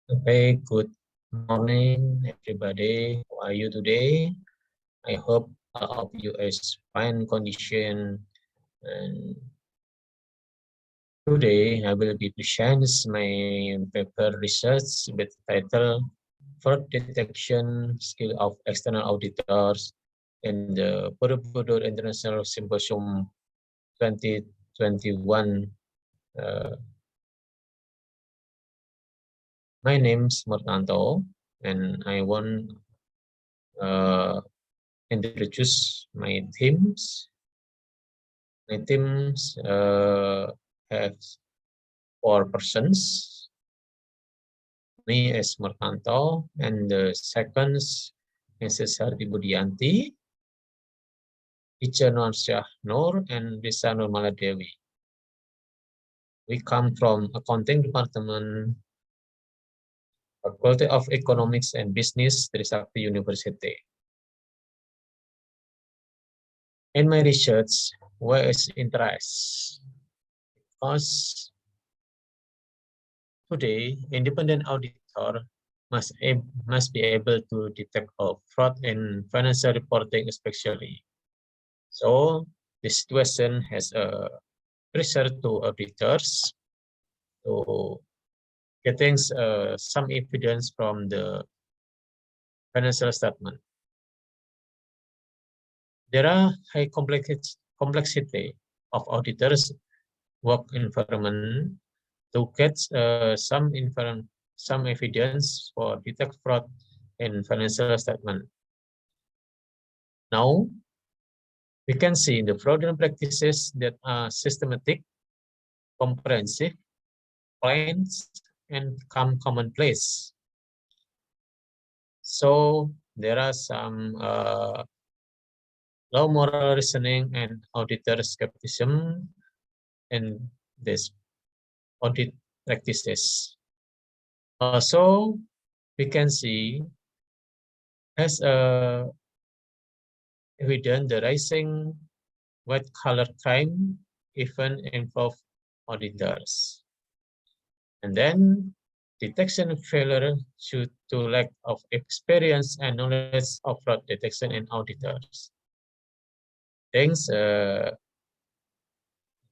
Okay, good morning, everybody. How are you today? I hope all of you is fine condition. And today I will be present my paper research with title Fraud Detection Skill of External Auditors in the Borobudur International Symposium 2021. Uh, my name is Murtanto, and I want uh, introduce my teams. My teams have 4 persons. Me as Murtanto, and the second Mrs. Hardi Budianti, Teacher Nursyah Nur, and Bisa Nurmala Dewi. We come from accounting department, Faculty of Economics and Business, Trisakti University. In my research, where is interest? Because today, independent auditor must be able to detect fraud in financial reporting, especially. So this situation has a pressure to auditors to getting some evidence from the financial statement. There are high complexity of auditors work environment to get some evidence for detect fraud in financial statement. Now, we can see the fraudulent practices that are systematic, comprehensive, plans, and become commonplace. So there are some low moral reasoning and auditor skepticism in this audit practices. Also, we can see as evident the rising white collar crime even involve auditors. And then detection failure due to lack of experience and knowledge of fraud detection in auditors. Things there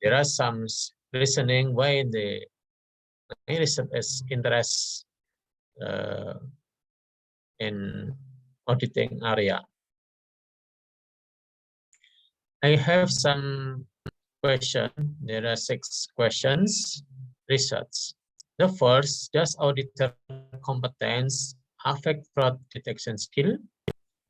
are some reasoning why the research is interest in auditing area. I have some question. There are 6 questions. Research. The first, does auditor competence affect fraud detection skill?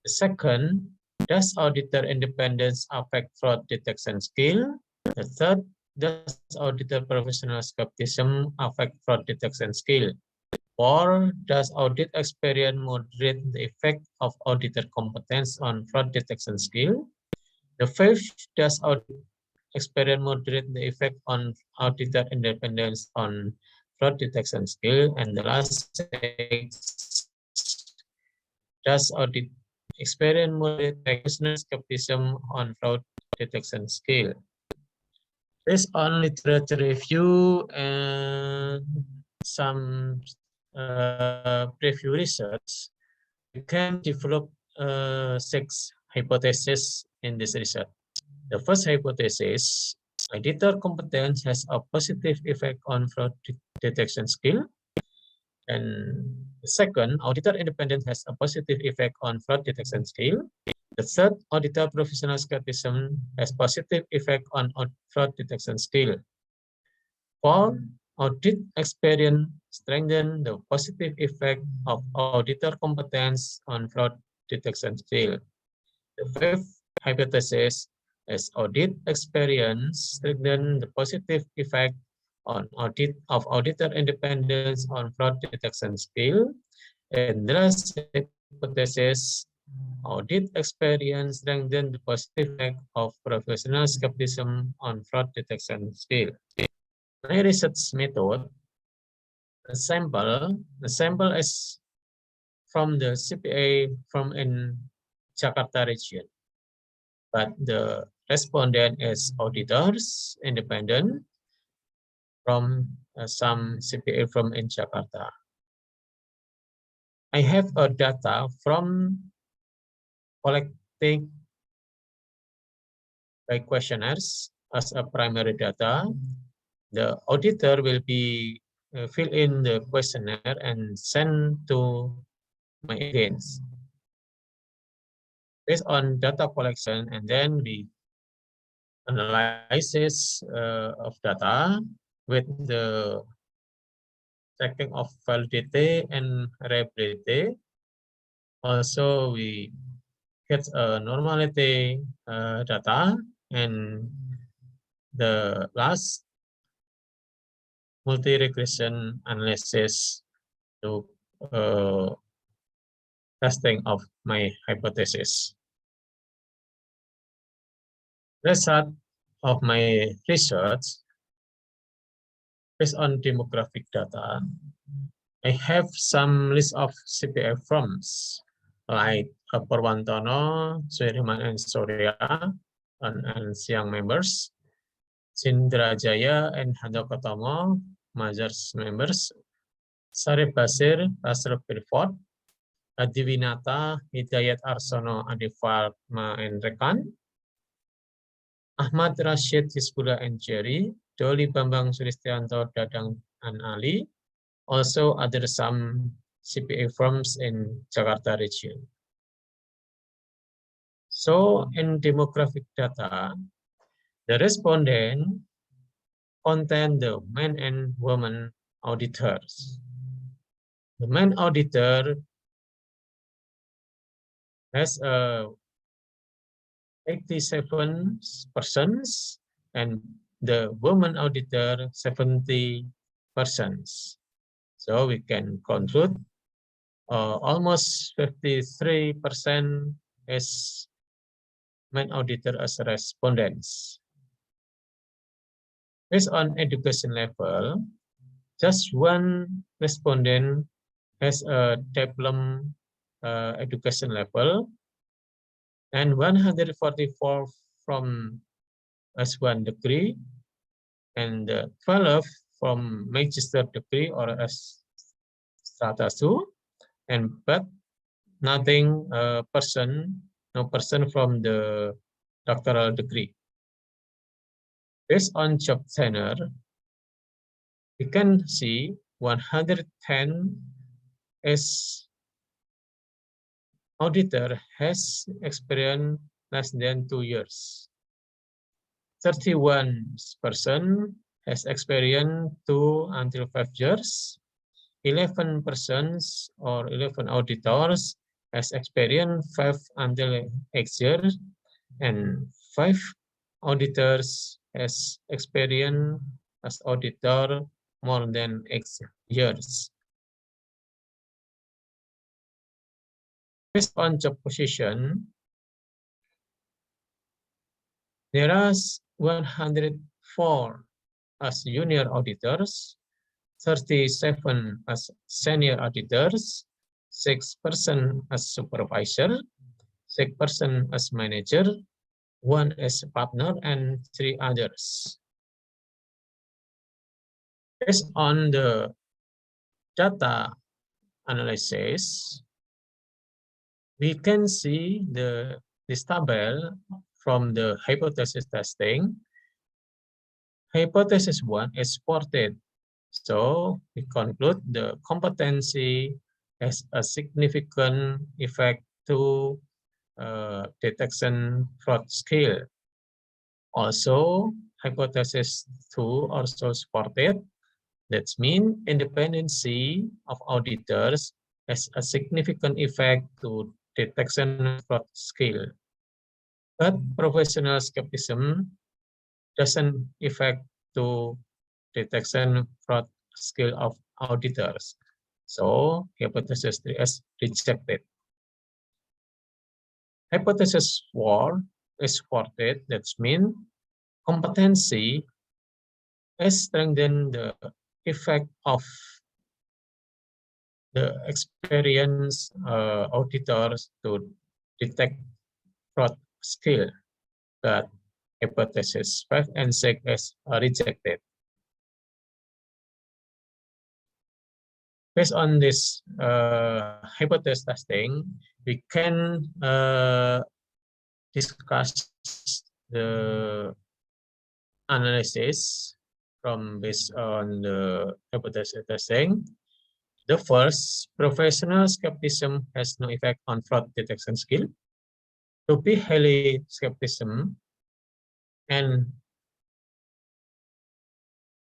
The second, does auditor independence affect fraud detection skill? The third, does auditor professional skepticism affect fraud detection skill? Or does audit experience moderate the effect of auditor competence on fraud detection skill? The fifth, does audit experience moderate the effect on auditor independence on fraud detection skill? And the last six, does audit experience moderate professional skepticism on fraud detection skill? Based on literature review and some preview research, we can develop 6 hypotheses in this research. The first hypothesis, auditor competence has a positive effect on fraud detection skill. And the second, auditor independence has a positive effect on fraud detection skill. The third, auditor professional skepticism has positive effect on fraud detection skill. Four, audit experience strengthen the positive effect of auditor competence on fraud detection skill. The fifth hypothesis is audit experience strengthen the positive effect on auditor independence on fraud detection skill. And the last hypothesis, audit experience strengthen the positive effect of professional skepticism on fraud detection skill. My research method, the sample is from the CPA from in Jakarta region, but the respondent is auditors, independent from some CPA from in Jakarta. I have a data from collecting by questionnaires as a primary data. The auditor will be fill in the questionnaire and send to my agents based on data collection, and then we analysis of data with the checking of validity and reliability. Also, we get a normality data, and the last multi-regression analysis to testing of my hypothesis. Result of my research based on demographic data. I have some list of CPF firms like Purwantono, Suiriman, and Surya, and Siang members, Sindrajaya and Handokatomo, Mazars members, Sarif Basir, Pastor Pilford, Adiwinata, Hidayat Arsono, Adifarma, and Rekan, Ahmad Rashid, Hisbullah, and Jerry, Doli Bambang Sulistianto, Dadang, and Ali. Also, other some CPA firms in Jakarta region. So, in demographic data, the respondent contain the men and women auditors. The man auditor has 87 persons, and the woman auditor 70 persons. So we can conclude almost 53% is men auditor as respondents. Based on education level, just one respondent has a diploma education level, and 144 from S1 degree, and 12 from magister degree or as strata 2, and but nothing no person from the doctoral degree. Based on job tenure, we can see 110 is auditor has experience less than 2 years. 31% has experience 2 until 5 years. 11 persons or 11 auditors has experience 5 until 8 years, and 5 auditors has experience as auditor more than 8 years. Based on job position, there are 104 as junior auditors, 37 as senior auditors, 6% as supervisor, 6% as manager, 1 as partner, and 3 others. Based on the data analysis, we can see this table from the hypothesis testing. Hypothesis 1 is supported. So we conclude the competency has a significant effect to detection fraud skill. Also, hypothesis 2 also supported. That means independency of auditors has a significant effect to detection fraud skill. But professional skepticism doesn't affect to detection fraud skill of auditors. So hypothesis 3 is rejected. Hypothesis 4 is supported. That means competency has strengthened the effect of the experienced auditors to detect fraud skill, but hypothesis 5 and 6 is rejected. Based on this hypothesis testing, we can discuss the analysis from based on the hypothesis testing. The first, professional skepticism has no effect on fraud detection skill. To be highly skepticism and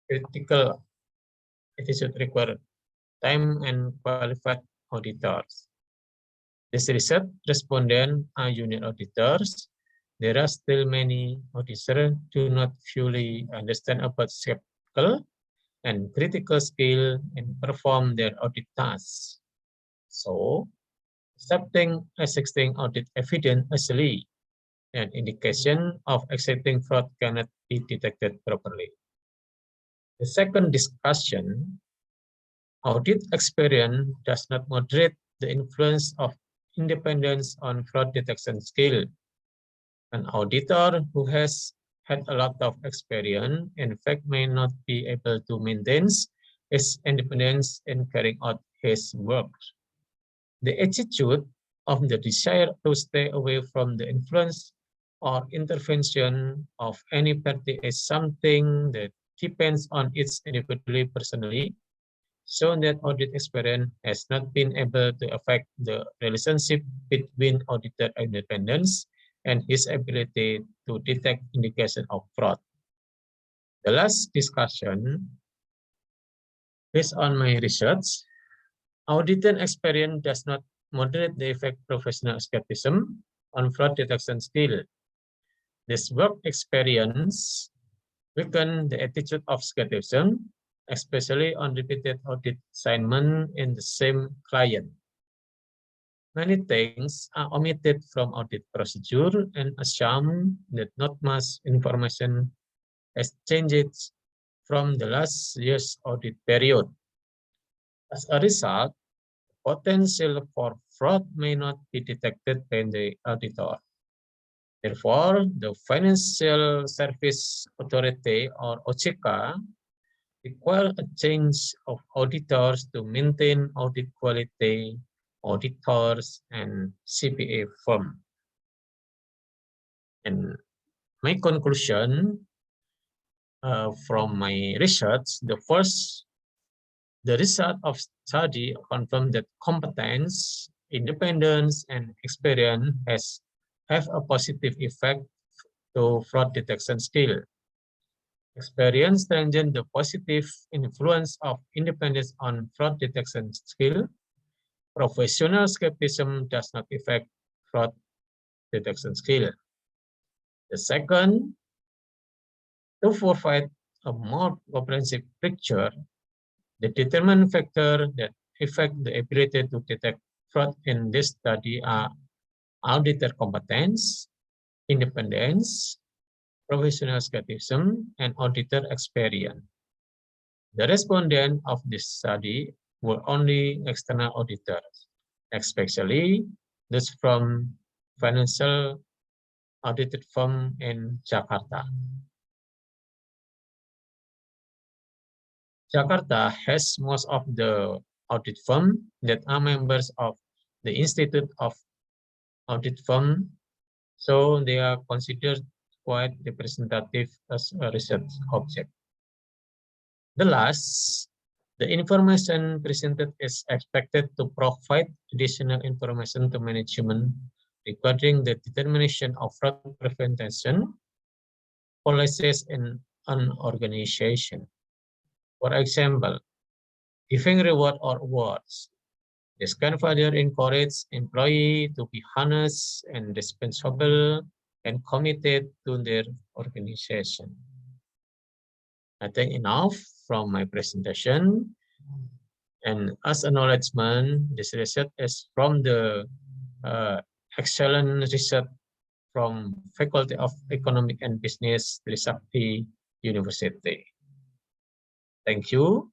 critical attitude require time and qualified auditors. This research respondent are unit auditors. There are still many auditors do not fully understand about skeptical and critical skill and perform their audit tasks. So, accepting existing audit evidence easily an indication of existing fraud cannot be detected properly. The second discussion, audit experience does not moderate the influence of independence on fraud detection skill. An auditor who has had a lot of experience, in fact, may not be able to maintain his independence in carrying out his work. The attitude of the desire to stay away from the influence or intervention of any party is something that depends on its individually personally, so that audit experience has not been able to affect the relationship between auditor independence and his ability to detect indication of fraud. The last discussion, based on my research, auditing experience does not moderate the effect professional skepticism on fraud detection skill. This work experience weaken the attitude of skepticism, especially on repeated audit assignment in the same client. Many things are omitted from audit procedure and assume that not much information has changed from the last year's audit period. As a result, potential for fraud may not be detected by the auditor. Therefore, the Financial Service Authority or OJK require a change of auditors to maintain audit quality, auditors, and CPA firm. And my conclusion from my research, the result of study confirmed that competence, independence, and experience have a positive effect to fraud detection skill. Experience strengthens the positive influence of independence on fraud detection skill. Professional skepticism does not affect fraud detection skill. The second, to provide a more comprehensive picture, the determinant factor that affect the ability to detect fraud in this study are auditor competence, independence, professional skepticism, and auditor experience. The respondents of this study were only external auditors, especially those from financial audited firm in Jakarta. Jakarta has most of the audit firm that are members of the Institute of Audit Firm, so they are considered quite representative as a research object. The last, the information presented is expected to provide additional information to management regarding the determination of fraud prevention policies in an organization. For example, giving reward or awards. This can further encourage employees to be honest and responsible and committed to their organization. I think enough from my presentation. And as acknowledgement, this research is from the excellent research from Faculty of Economic and Business, Trisakti University. Thank you.